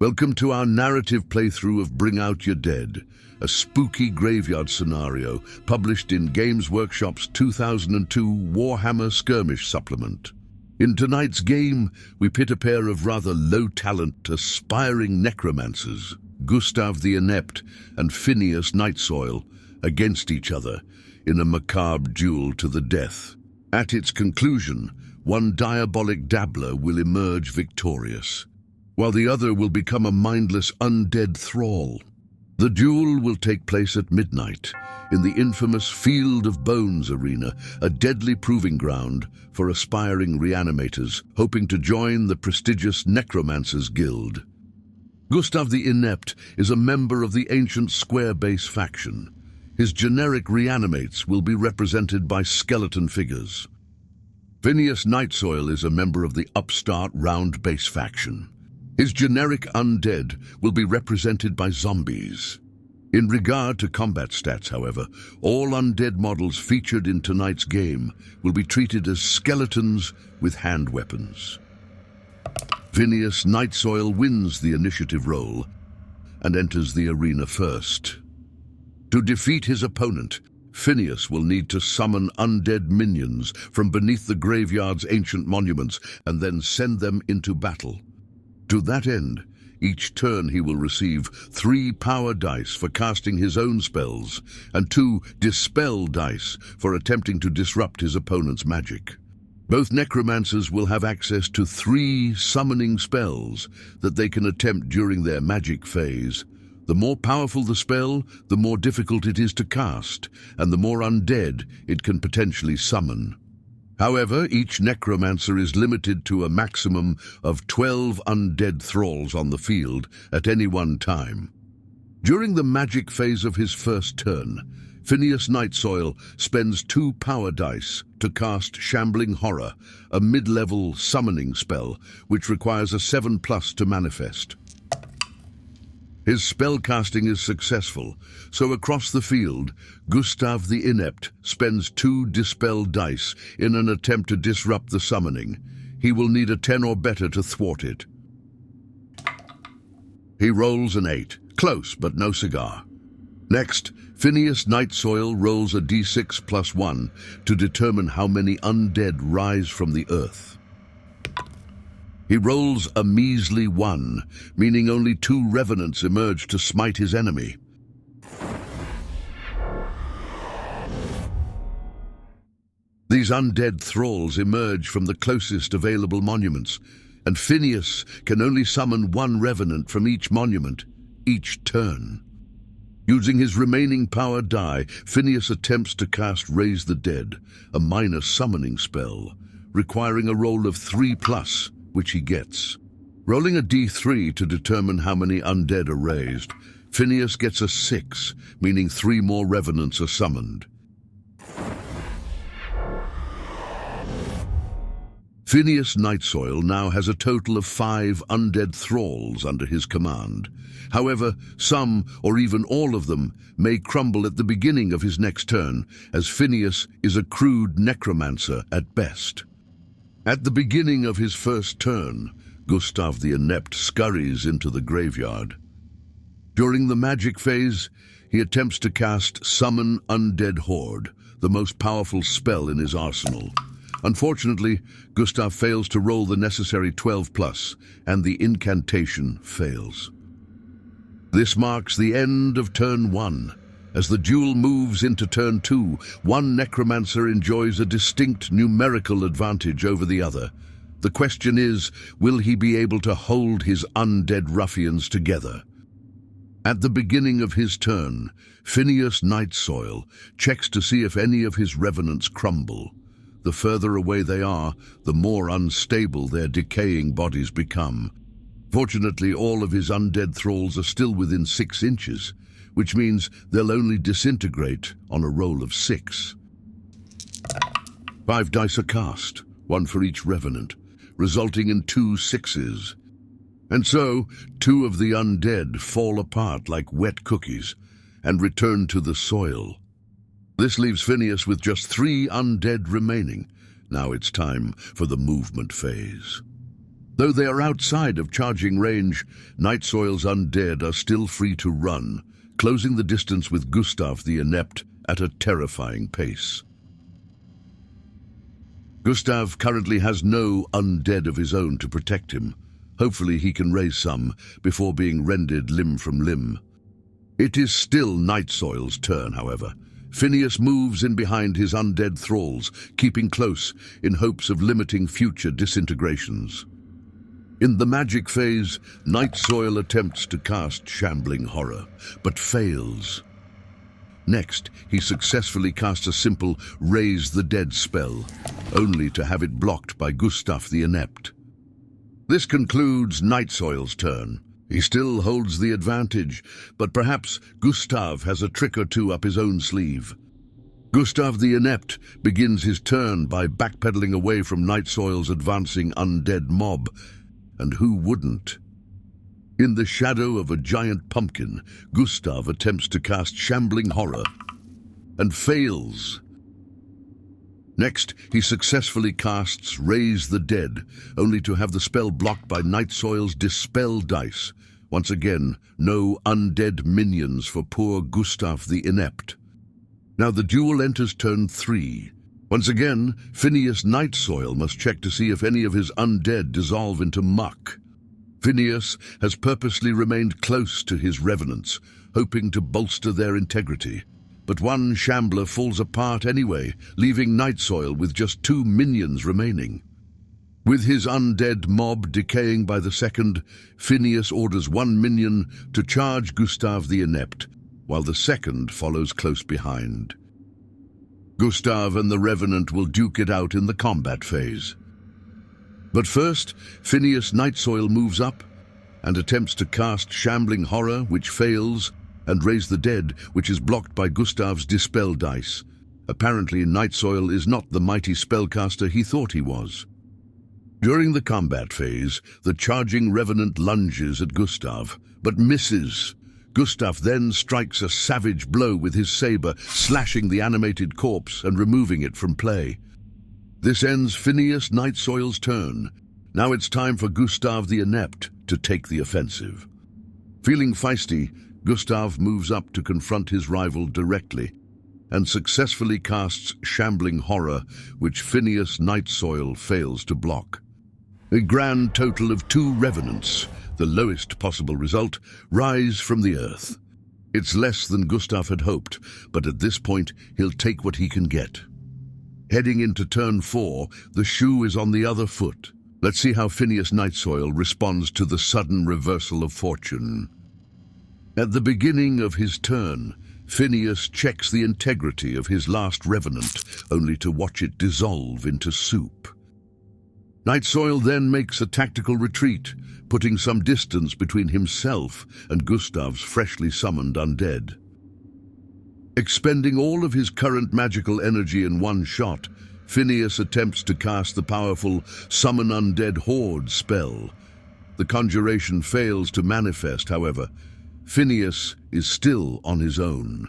Welcome to our narrative playthrough of Bring Out Yer Dead, a spooky graveyard scenario published in Games Workshop's 2002 Warhammer Skirmish supplement. In tonight's game, we pit a pair of rather low-talent, aspiring necromancers, Gustav the Inept and Phineas Nightsoil, against each other in a macabre duel to the death. At its conclusion, one diabolic dabbler will emerge victorious, while the other will become a mindless undead thrall. The duel will take place at midnight in the infamous Field of Bones arena, a deadly proving ground for aspiring reanimators hoping to join the prestigious Necromancers Guild. Gustav the Inept is a member of the ancient Square Base faction. His generic reanimates will be represented by skeleton figures. Phineas Nightsoil is a member of the upstart Round Base faction. His generic undead will be represented by zombies. In regard to combat stats, however, all undead models featured in tonight's game will be treated as skeletons with hand weapons. Phineas Nightsoil wins the initiative roll and enters the arena first. To defeat his opponent, Phineas will need to summon undead minions from beneath the graveyard's ancient monuments and then send them into battle. To that end, each turn he will receive 3 power dice for casting his own spells and 2 dispel dice for attempting to disrupt his opponent's magic. Both necromancers will have access to 3 summoning spells that they can attempt during their magic phase. The more powerful the spell, the more difficult it is to cast, and the more undead it can potentially summon. However, each necromancer is limited to a maximum of 12 undead thralls on the field at any one time. During the magic phase of his first turn, Phineas Nightsoil spends 2 power dice to cast Shambling Horror, a mid-level summoning spell which requires a 7+ to manifest. His spellcasting is successful, so across the field, Gustav the Inept spends 2 dispel dice in an attempt to disrupt the summoning. He will need a 10 or better to thwart it. He rolls an 8, close but no cigar. Next, Phineas Nightsoil rolls a d6 + 1 to determine how many undead rise from the earth. He rolls a measly 1, meaning only 2 revenants emerge to smite his enemy. These undead thralls emerge from the closest available monuments, and Phineas can only summon 1 revenant from each monument, each turn. Using his remaining power die, Phineas attempts to cast Raise the Dead, a minor summoning spell, requiring a roll of 3+, which he gets. Rolling a d3 to determine how many undead are raised, Phineas gets a 6, meaning 3 more revenants are summoned. Phineas Nightsoil now has a total of 5 undead thralls under his command. However, some, or even all of them, may crumble at the beginning of his next turn, as Phineas is a crude necromancer at best. At the beginning of his first turn, Gustav the Inept scurries into the graveyard. During the magic phase, he attempts to cast Summon Undead Horde, the most powerful spell in his arsenal. Unfortunately, Gustav fails to roll the necessary 12+, and the incantation fails. This marks the end of turn 1. As the duel moves into turn 2, one necromancer enjoys a distinct numerical advantage over the other. The question is, will he be able to hold his undead ruffians together? At the beginning of his turn, Phineas Nightsoil checks to see if any of his revenants crumble. The further away they are, the more unstable their decaying bodies become. Fortunately, all of his undead thralls are still within 6 inches, which means they'll only disintegrate on a roll of 6. 5 dice are cast, 1 for each revenant, resulting in 2 6s. And so, 2 of the undead fall apart like wet cookies and return to the soil. This leaves Phineas with just 3 undead remaining. Now it's time for the movement phase. Though they are outside of charging range, Night Soil's undead are still free to run, closing the distance with Gustav the Inept at a terrifying pace. Gustav currently has no undead of his own to protect him. Hopefully he can raise some before being rended limb from limb. It is still Night Soil's turn, however. Phineas moves in behind his undead thralls, keeping close in hopes of limiting future disintegrations. In the magic phase, Night Soil attempts to cast Shambling Horror, but fails. Next, he successfully casts a simple Raise the Dead spell, only to have it blocked by Gustav the Inept. This concludes Night Soil's turn. He still holds the advantage, but perhaps Gustav has a trick or two up his own sleeve. Gustav the Inept begins his turn by backpedaling away from Night Soil's advancing undead mob, and who wouldn't? In the shadow of a giant pumpkin, Gustav attempts to cast Shambling Horror and fails. Next, he successfully casts Raise the Dead, only to have the spell blocked by Night Soil's Dispel dice. Once again, no undead minions for poor Gustav the Inept. Now the duel enters turn 3. Once again, Phineas Night Soil must check to see if any of his undead dissolve into muck. Phineas has purposely remained close to his revenants, hoping to bolster their integrity. But one shambler falls apart anyway, leaving Night Soil with just 2 minions remaining. With his undead mob decaying by the second, Phineas orders 1 minion to charge Gustav the Inept, while the second follows close behind. Gustav and the Revenant will duke it out in the combat phase. But first, Phineas Night Soil moves up and attempts to cast Shambling Horror, which fails, and Raise the Dead, which is blocked by Gustav's Dispel dice. Apparently, Night Soil is not the mighty spellcaster he thought he was. During the combat phase, the charging Revenant lunges at Gustav, but misses. Gustav then strikes a savage blow with his saber, slashing the animated corpse and removing it from play. This ends Phineas Night Soil's turn. Now it's time for Gustav the Inept to take the offensive. Feeling feisty, Gustav moves up to confront his rival directly and successfully casts Shambling Horror, which Phineas Night Soil fails to block. A grand total of 2 Revenants, the lowest possible result, rise from the earth. It's less than Gustav had hoped, but at this point he'll take what he can get. Heading into turn 4, the shoe is on the other foot. Let's see how Phineas Night Soil responds to the sudden reversal of fortune. At the beginning of his turn, Phineas checks the integrity of his last Revenant, only to watch it dissolve into soup. Night Soil then makes a tactical retreat, putting some distance between himself and Gustav's freshly summoned undead. Expending all of his current magical energy in one shot, Phineas attempts to cast the powerful Summon Undead Horde spell. The conjuration fails to manifest, however. Phineas is still on his own.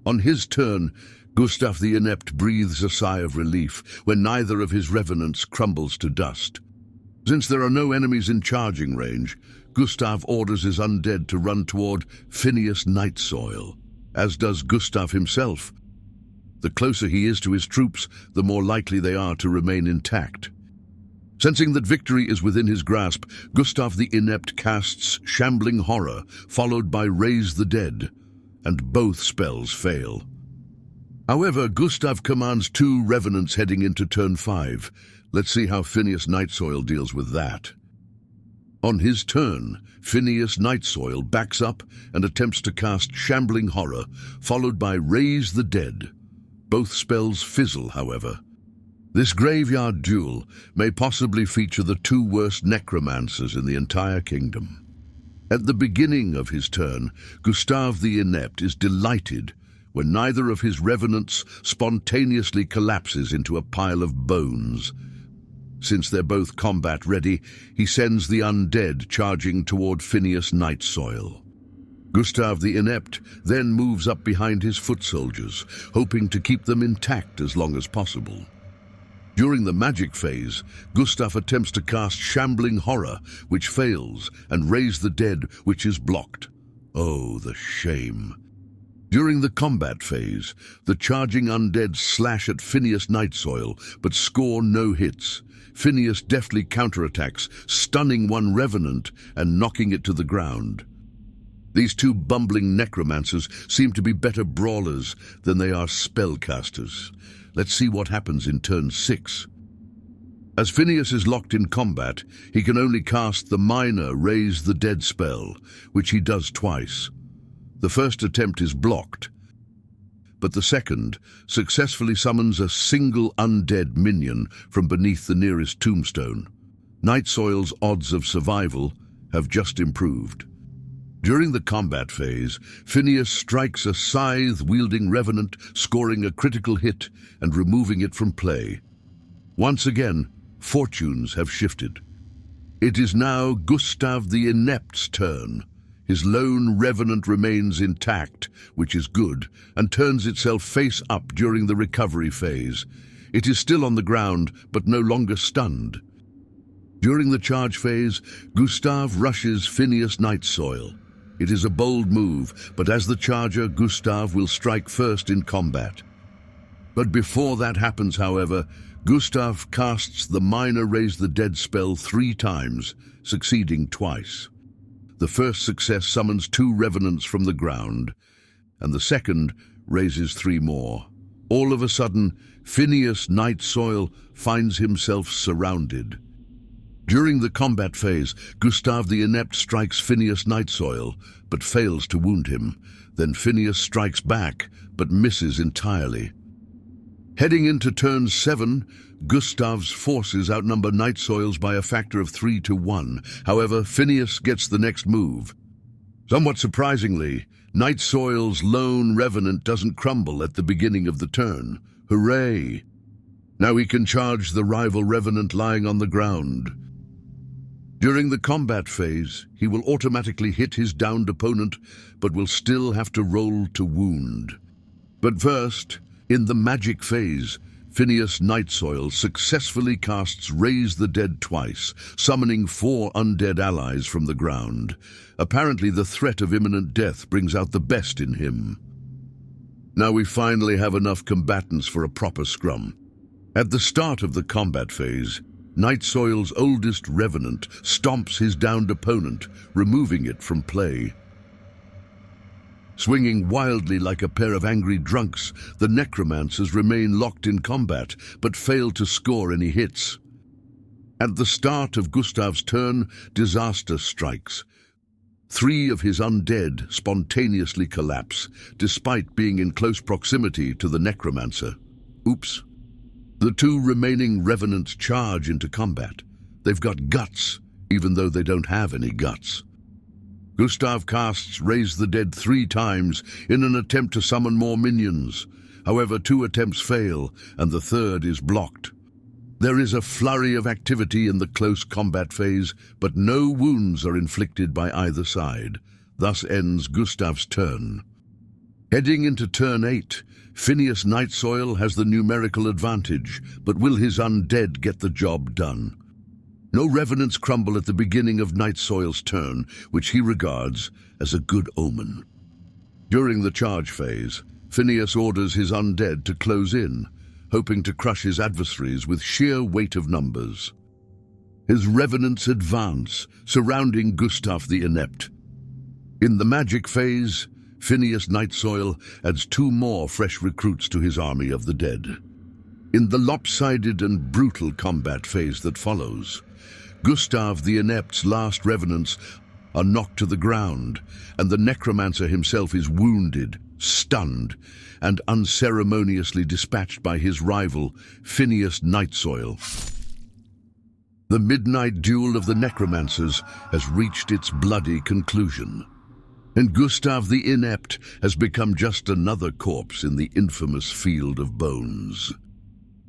On his turn, Gustav the Inept breathes a sigh of relief when neither of his revenants crumbles to dust. Since there are no enemies in charging range, Gustav orders his undead to run toward Phineas Night Soil, as does Gustav himself. The closer he is to his troops, the more likely they are to remain intact. Sensing that victory is within his grasp, Gustav the Inept casts Shambling Horror, followed by Raise the Dead, and both spells fail. However, Gustav commands 2 Revenants heading into turn 5. Let's see how Phineas Night Soil deals with that. On his turn, Phineas Night Soil backs up and attempts to cast Shambling Horror, followed by Raise the Dead. Both spells fizzle, however. This graveyard duel may possibly feature the 2 worst Necromancers in the entire kingdom. At the beginning of his turn, Gustav the Inept is delighted when neither of his revenants spontaneously collapses into a pile of bones. Since they're both combat-ready, he sends the undead charging toward Phineas Night Soil. Gustav the Inept then moves up behind his foot soldiers, hoping to keep them intact as long as possible. During the magic phase, Gustav attempts to cast Shambling Horror, which fails, and Raise the Dead, which is blocked. Oh, the shame. During the combat phase, the charging undead slash at Phineas Nightsoil, but score no hits. Phineas deftly counterattacks, stunning one revenant and knocking it to the ground. These two bumbling necromancers seem to be better brawlers than they are spellcasters. Let's see what happens in turn 6. As Phineas is locked in combat, he can only cast the minor Raise the Dead spell, which he does twice. The first attempt is blocked, but the second successfully summons a single undead minion from beneath the nearest tombstone. Nightsoil's odds of survival have just improved. During the combat phase, Phineas strikes a scythe-wielding revenant, scoring a critical hit and removing it from play. Once again, fortunes have shifted. It is now Gustav the Inept's turn. His lone revenant remains intact, which is good, and turns itself face up during the recovery phase. It is still on the ground, but no longer stunned. During the charge phase, Gustav rushes Phineas Nightsoil. It is a bold move, but as the charger, Gustav will strike first in combat. But before that happens, however, Gustav casts the minor Raise the Dead spell 3 times, succeeding twice. The first success summons 2 revenants from the ground, and the second raises 3 more. All of a sudden, Phineas Nightsoil finds himself surrounded. During the combat phase, Gustav the Inept strikes Phineas Nightsoil, but fails to wound him. Then Phineas strikes back, but misses entirely. Heading into turn 7, Gustav's forces outnumber Nightsoil's by a factor of 3 to 1. However, Phineas gets the next move. Somewhat surprisingly, Nightsoil's lone revenant doesn't crumble at the beginning of the turn. Hooray! Now he can charge the rival revenant lying on the ground. During the combat phase, he will automatically hit his downed opponent, but will still have to roll to wound. But first, in the magic phase, Phineas Nightsoil successfully casts Raise the Dead twice, summoning 4 undead allies from the ground. Apparently the threat of imminent death brings out the best in him. Now we finally have enough combatants for a proper scrum. At the start of the combat phase, Nightsoil's oldest revenant stomps his downed opponent, removing it from play. Swinging wildly like a pair of angry drunks, the Necromancers remain locked in combat, but fail to score any hits. At the start of Gustav's turn, disaster strikes. 3 of his undead spontaneously collapse, despite being in close proximity to the Necromancer. Oops. The 2 remaining revenants charge into combat. They've got guts, even though they don't have any guts. Gustav casts Raise the Dead 3 times in an attempt to summon more minions. However, 2 attempts fail, and the third is blocked. There is a flurry of activity in the close combat phase, but no wounds are inflicted by either side. Thus ends Gustav's turn. Heading into turn 8, Phineas Nightsoil has the numerical advantage, but will his undead get the job done? No revenants crumble at the beginning of Nightsoil's turn, which he regards as a good omen. During the charge phase, Phineas orders his undead to close in, hoping to crush his adversaries with sheer weight of numbers. His revenants advance, surrounding Gustav the Inept. In the magic phase, Phineas Nightsoil adds 2 more fresh recruits to his army of the dead. In the lopsided and brutal combat phase that follows, Gustav the Inept's last revenants are knocked to the ground, and the Necromancer himself is wounded, stunned, and unceremoniously dispatched by his rival, Phineas Nightsoil. The midnight duel of the Necromancers has reached its bloody conclusion, and Gustav the Inept has become just another corpse in the infamous field of bones.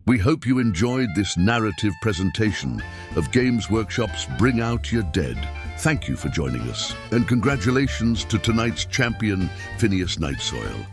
We hope you enjoyed this narrative presentation of Games Workshop's Bring Out Yer Dead. Thank you for joining us, and congratulations to tonight's champion, Phineas Nightsoil.